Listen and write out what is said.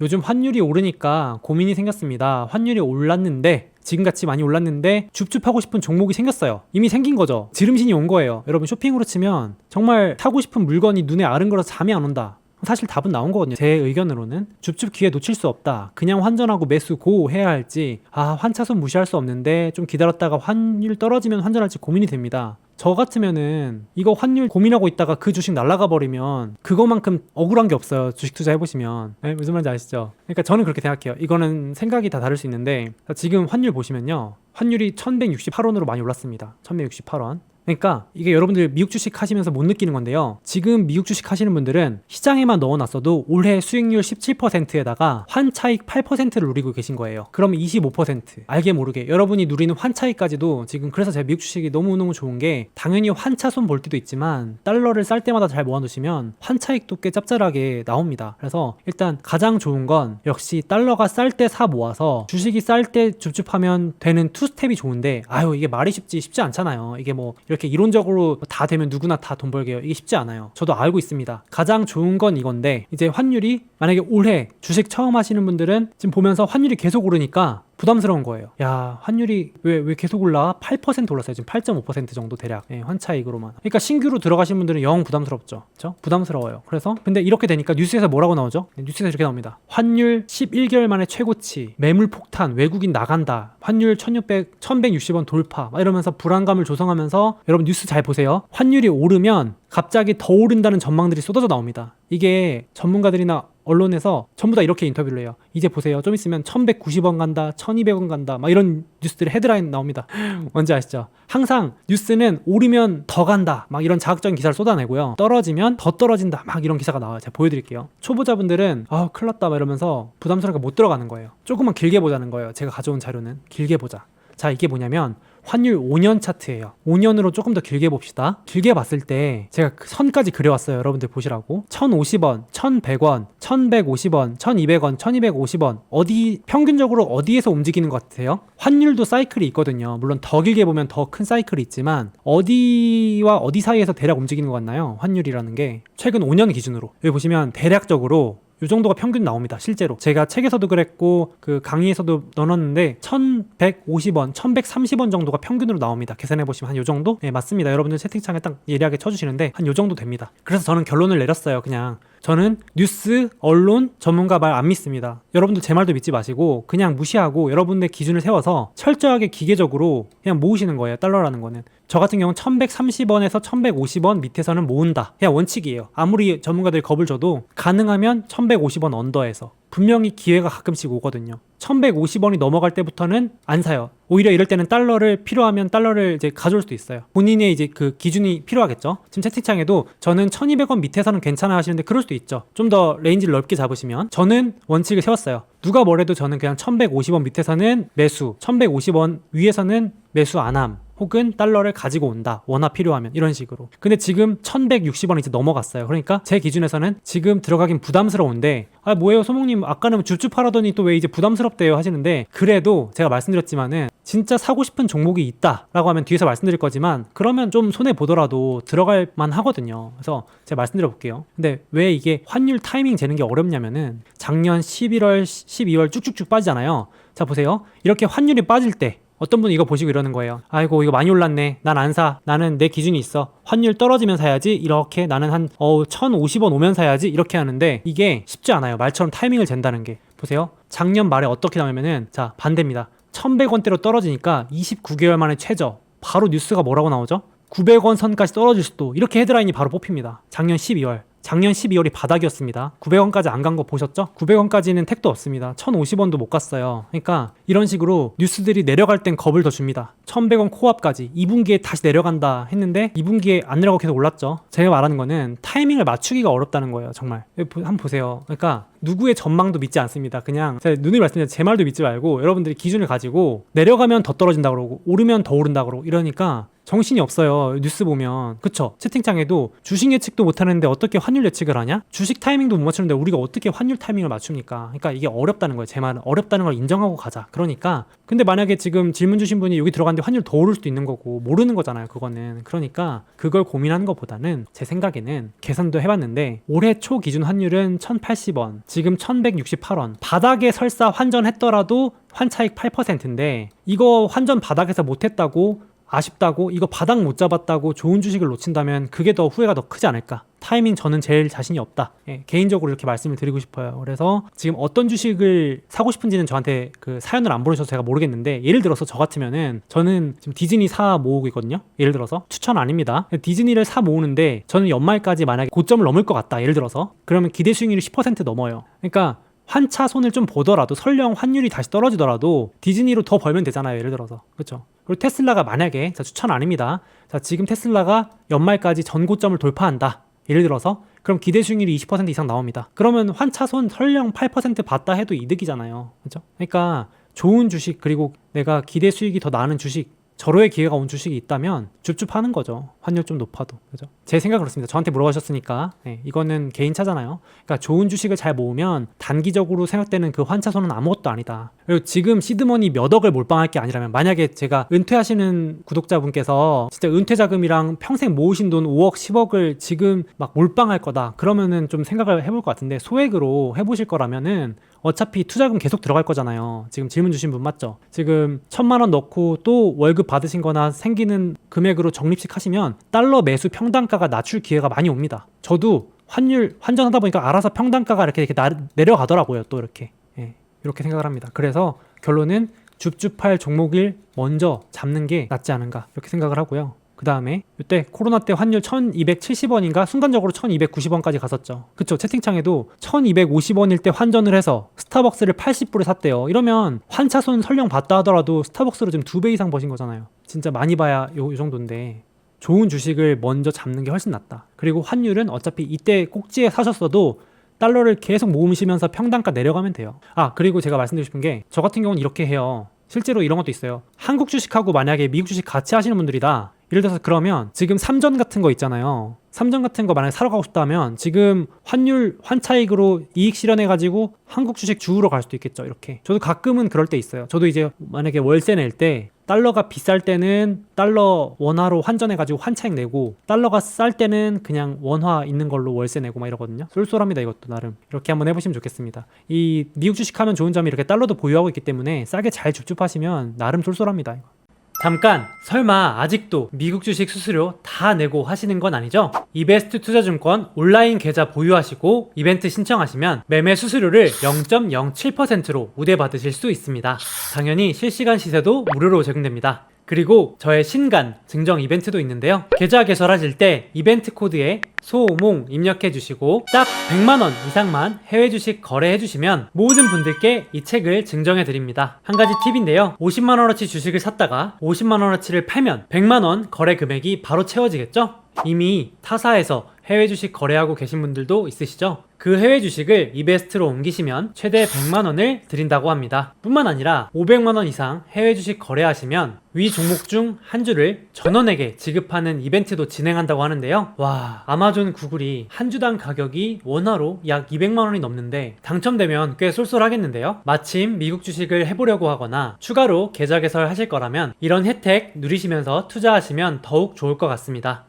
요즘 환율이 오르니까 고민이 생겼습니다. 환율이 올랐는데 지금같이 많이 올랐는데 줍줍하고 싶은 종목이 생겼어요. 이미 생긴 거죠. 지름신이 온 거예요. 여러분 쇼핑으로 치면 정말 사고 싶은 물건이 눈에 아른거려서 잠이 안 온다. 사실 답은 나온 거거든요. 제 의견으로는 줍줍 기회 놓칠 수 없다. 그냥 환전하고 매수 고 해야 할지, 환차손 무시할 수 없는데 좀 기다렸다가 환율 떨어지면 환전할지 고민이 됩니다. 저 같으면은 이거 환율 고민하고 있다가 그 주식 날아가 버리면 그거만큼 억울한 게 없어요. 주식 투자해보시면. 네, 무슨 말인지 아시죠? 그러니까 저는 그렇게 생각해요. 이거는 생각이 다 다를 수 있는데, 지금 환율 보시면요, 환율이 1168원으로 많이 올랐습니다. 1168원. 그러니까 이게 여러분들 미국 주식 하시면서 못 느끼는 건데요, 지금 미국 주식 하시는 분들은 시장에만 넣어놨어도 올해 수익률 17%에다가 환차익 8%를 누리고 계신 거예요. 그러면 25% 알게 모르게 여러분이 누리는 환차익까지도 지금, 그래서 제가 미국 주식이 너무너무 좋은 게, 당연히 환차손 볼 때도 있지만 달러를 쌀 때마다 잘 모아놓으시면 환차익도 꽤 짭짤하게 나옵니다. 그래서 일단 가장 좋은 건 역시 달러가 쌀 때 사 모아서 주식이 쌀 때 줍줍하면 되는 투스텝이 좋은데, 이게 말이 쉽지 않잖아요. 이게 뭐 이렇게 이론적으로 다 되면 누구나 다 돈 벌게요, 이게 쉽지 않아요. 저도 알고 있습니다. 가장 좋은 건 이건데, 이제 환율이 만약에 올해 주식 처음 하시는 분들은 지금 보면서 환율이 계속 오르니까 부담스러운 거예요. 야, 환율이 왜 계속 올라? 8% 올랐어요. 지금 8.5% 정도 대략. 환차익으로만. 그러니까 신규로 들어가신 분들은 영 부담스럽죠. 그렇죠? 부담스러워요. 그래서 근데 이렇게 되니까 뉴스에서 뭐라고 나오죠? 뉴스에서 이렇게 나옵니다. 환율 11개월 만에 최고치, 매물 폭탄, 외국인 나간다, 환율 1160원 돌파, 막 이러면서 불안감을 조성하면서, 여러분 뉴스 잘 보세요. 환율이 오르면 갑자기 더 오른다는 전망들이 쏟아져 나옵니다. 이게 전문가들이나 언론에서 전부 다 이렇게 인터뷰를 해요. 이제 보세요, 좀 있으면 1190원 간다, 1200원 간다, 막 이런 뉴스들이 헤드라인 나옵니다. 뭔지 아시죠? 항상 뉴스는 오르면 더 간다, 막 이런 자극적인 기사를 쏟아내고요, 떨어지면 더 떨어진다, 막 이런 기사가 나와요. 제가 보여드릴게요. 초보자분들은 큰일 났다 막 이러면서 부담스럽게 못 들어가는 거예요. 조금만 길게 보자는 거예요. 제가 가져온 자료는 길게 보자. 자, 이게 뭐냐면 환율 5년 차트예요. 5년으로 조금 더 길게 봅시다. 길게 봤을 때 제가 선까지 그려왔어요. 여러분들 보시라고. 1050원, 1100원, 1150원, 1200원, 1250원. 평균적으로 어디에서 움직이는 것 같아요? 환율도 사이클이 있거든요. 물론 더 길게 보면 더 큰 사이클이 있지만, 어디와 어디 사이에서 대략 움직이는 것 같나요? 환율이라는 게 최근 5년 기준으로. 여기 보시면 대략적으로 이 정도가 평균 나옵니다. 실제로 제가 책에서도 그랬고 그 강의에서도 넣어놨는데 1150원, 1130원 정도가 평균으로 나옵니다. 계산해보시면 한 요 정도? 네, 맞습니다. 여러분들 채팅창에 딱 예리하게 쳐주시는데 한 요 정도 됩니다. 그래서 저는 결론을 내렸어요. 그냥 저는 뉴스, 언론, 전문가 말 안 믿습니다. 여러분들 제 말도 믿지 마시고 그냥 무시하고 여러분의 기준을 세워서 철저하게 기계적으로 그냥 모으시는 거예요. 달러라는 거는. 저 같은 경우는 1130원에서 1150원 밑에서는 모은다. 그냥 원칙이에요. 아무리 전문가들이 겁을 줘도 가능하면 1150원 언더에서. 분명히 기회가 가끔씩 오거든요. 1150원이 넘어갈 때부터는 안 사요. 오히려 이럴 때는 필요하면 달러를 이제 가져올 수도 있어요. 본인의 이제 그 기준이 필요하겠죠. 지금 채팅창에도 저는 1200원 밑에서는 괜찮아 하시는데 그럴 수도 있죠. 좀 더 레인지를 넓게 잡으시면. 저는 원칙을 세웠어요. 누가 뭐래도 저는 그냥 1150원 밑에서는 매수, 1150원 위에서는 매수 안함, 혹은 달러를 가지고 온다, 원화 필요하면, 이런 식으로. 근데 지금 1160원 이제 넘어갔어요. 그러니까 제 기준에서는 지금 들어가긴 부담스러운데, 뭐예요 소목님, 아까는 줍줍하라더니 또 왜 이제 부담스럽대요 하시는데, 그래도 제가 말씀드렸지만은 진짜 사고 싶은 종목이 있다 라고 하면 뒤에서 말씀드릴 거지만, 그러면 좀 손해보더라도 들어갈 만 하거든요. 그래서 제가 말씀드려 볼게요. 근데 왜 이게 환율 타이밍 재는 게 어렵냐면은, 작년 11월 12월 쭉쭉쭉 빠지잖아요. 자 보세요, 이렇게 환율이 빠질 때 어떤 분이 이거 보시고 이러는 거예요. 아이고 이거 많이 올랐네, 난 안 사, 나는 내 기준이 있어, 환율 떨어지면 사야지, 이렇게 나는 한 1050원 오면 사야지, 이렇게 하는데 이게 쉽지 않아요. 말처럼 타이밍을 잰다는 게. 보세요, 작년 말에 어떻게 나오냐면은, 자 반대입니다. 1100원대로 떨어지니까 29개월 만에 최저. 바로 뉴스가 뭐라고 나오죠? 900원 선까지 떨어질 수도, 이렇게 헤드라인이 바로 뽑힙니다. 작년 12월이 바닥이었습니다. 900원까지 안 간 거 보셨죠? 900원까지는 택도 없습니다. 1050원도 못 갔어요. 그러니까 이런 식으로 뉴스들이 내려갈 땐 겁을 더 줍니다. 1100원 코앞까지 2분기에 다시 내려간다 했는데 2분기에 안 내려가고 계속 올랐죠. 제가 말하는 거는 타이밍을 맞추기가 어렵다는 거예요. 정말. 한번 보세요. 그러니까 누구의 전망도 믿지 않습니다. 그냥 제가 누누이 말씀드린 제 말도 믿지 말고, 여러분들이 기준을 가지고 내려가면 더 떨어진다 그러고 오르면 더 오른다 그러고 이러니까 정신이 없어요. 뉴스 보면. 그쵸? 채팅창에도 주식 예측도 못하는데 어떻게 환율 예측을 하냐? 주식 타이밍도 못 맞추는데 우리가 어떻게 환율 타이밍을 맞춥니까? 그러니까 이게 어렵다는 거예요. 제 말은 어렵다는 걸 인정하고 가자. 그러니까 근데 만약에 지금 질문 주신 분이 여기 들어갔는데 환율 더 오를 수도 있는 거고 모르는 거잖아요. 그거는. 그러니까 그걸 고민하는 것보다는 제 생각에는 계산도 해봤는데 올해 초 기준 환율은 1,080원, 지금 1,168원. 바닥에 설사 환전했더라도 환차익 8%인데 이거 환전 바닥에서 못했다고 아쉽다고 이거 바닥 못 잡았다고 좋은 주식을 놓친다면 그게 더 후회가 더 크지 않을까. 타이밍 저는 제일 자신이 없다. 개인적으로 이렇게 말씀을 드리고 싶어요. 그래서 지금 어떤 주식을 사고 싶은지는 저한테 그 사연을 안 보내셔서 제가 모르겠는데 예를 들어서 저 같으면은 저는 지금 디즈니 사 모으고 있거든요. 예를 들어서 추천 아닙니다. 디즈니를 사 모으는데 저는 연말까지 만약에 고점을 넘을 것 같다. 예를 들어서 그러면 기대 수익률이 10% 넘어요. 그러니까 환차손을 좀 보더라도 설령 환율이 다시 떨어지더라도 디즈니로 더 벌면 되잖아요. 예를 들어서. 그렇죠? 그리고 테슬라가 만약에 자 추천 아닙니다. 자 지금 테슬라가 연말까지 전고점을 돌파한다. 예를 들어서 그럼 기대 수익률이 20% 이상 나옵니다. 그러면 환차손 설령 8% 받다 해도 이득이잖아요. 그렇죠? 그러니까 좋은 주식 그리고 내가 기대 수익이 더 나는 주식 절호의 기회가 온 주식이 있다면 줍줍하는 거죠. 환율 좀 높아도. 그죠? 제 생각은 그렇습니다. 저한테 물어보셨으니까 이거는 개인차잖아요. 그러니까 좋은 주식을 잘 모으면 단기적으로 생각되는 그 환차손은 아무것도 아니다. 그리고 지금 시드머니 몇 억을 몰빵할 게 아니라면 만약에 제가 은퇴하시는 구독자분께서 진짜 은퇴 자금이랑 평생 모으신 돈 5억 10억을 지금 막 몰빵할 거다. 그러면은 좀 생각을 해볼 것 같은데 소액으로 해보실 거라면은 어차피 투자금 계속 들어갈 거잖아요. 지금 질문 주신 분 맞죠? 지금 1,000만 원 넣고 또 월급 받으신 거나 생기는 금액으로 적립식 하시면 달러 매수 평단가가 낮출 기회가 많이 옵니다. 저도 환율 환전하다 보니까 알아서 평단가가 이렇게 내려가더라고요. 또 이렇게. 이렇게 생각을 합니다. 그래서 결론은 줍줍할 종목을 먼저 잡는 게 낫지 않은가 이렇게 생각을 하고요. 그 다음에 이때 코로나 때 환율 1270원인가 순간적으로 1290원까지 갔었죠. 그쵸? 채팅창에도 1250원일 때 환전을 해서 스타벅스를 80불에 샀대요. 이러면 환차손 설령 받다 하더라도 스타벅스로 지금 2배 이상 버신 거잖아요. 진짜 많이 봐야 요 정도인데 좋은 주식을 먼저 잡는 게 훨씬 낫다. 그리고 환율은 어차피 이때 꼭지에 사셨어도 달러를 계속 모으시면서 평단가 내려가면 돼요. 그리고 제가 말씀드리고 싶은 게 저 같은 경우는 이렇게 해요. 실제로 이런 것도 있어요. 한국 주식하고 만약에 미국 주식 같이 하시는 분들이다. 예를 들어서 그러면 지금 삼전 같은 거 있잖아요. 삼전 같은 거 만약에 사러 가고 싶다면 지금 환율 환차익으로 이익 실현해가지고 한국 주식 주우러 갈 수도 있겠죠. 이렇게. 저도 가끔은 그럴 때 있어요. 저도 이제 만약에 월세 낼 때 달러가 비쌀 때는 달러 원화로 환전해가지고 환차익 내고 달러가 쌀 때는 그냥 원화 있는 걸로 월세 내고 막 이러거든요. 쏠쏠합니다. 이것도 나름. 이렇게 한번 해보시면 좋겠습니다. 이 미국 주식하면 좋은 점이 이렇게 달러도 보유하고 있기 때문에 싸게 잘 줍줍하시면 나름 쏠쏠합니다. 이거. 잠깐, 설마 아직도 미국 주식 수수료 다 내고 하시는 건 아니죠? 이베스트 투자증권 온라인 계좌 보유하시고 이벤트 신청하시면 매매 수수료를 0.07%로 우대받으실 수 있습니다. 당연히 실시간 시세도 무료로 제공됩니다. 그리고 저의 신간 증정 이벤트도 있는데요. 계좌 개설하실 때 이벤트 코드에 소몽 입력해 주시고 딱 100만원 이상만 해외 주식 거래해 주시면 모든 분들께 이 책을 증정해 드립니다. 한 가지 팁인데요. 50만원어치 주식을 샀다가 50만원어치를 팔면 100만원 거래 금액이 바로 채워지겠죠? 이미 타사에서 해외 주식 거래하고 계신 분들도 있으시죠? 그 해외 주식을 이베스트로 옮기시면 최대 100만원을 드린다고 합니다. 뿐만 아니라 500만원 이상 해외 주식 거래하시면 위 종목 중 한 주를 전원에게 지급하는 이벤트도 진행한다고 하는데요. 와, 아마존, 구글이 한 주당 가격이 원화로 약 200만원이 넘는데 당첨되면 꽤 쏠쏠하겠는데요. 마침 미국 주식을 해보려고 하거나 추가로 계좌 개설하실 거라면 이런 혜택 누리시면서 투자하시면 더욱 좋을 것 같습니다.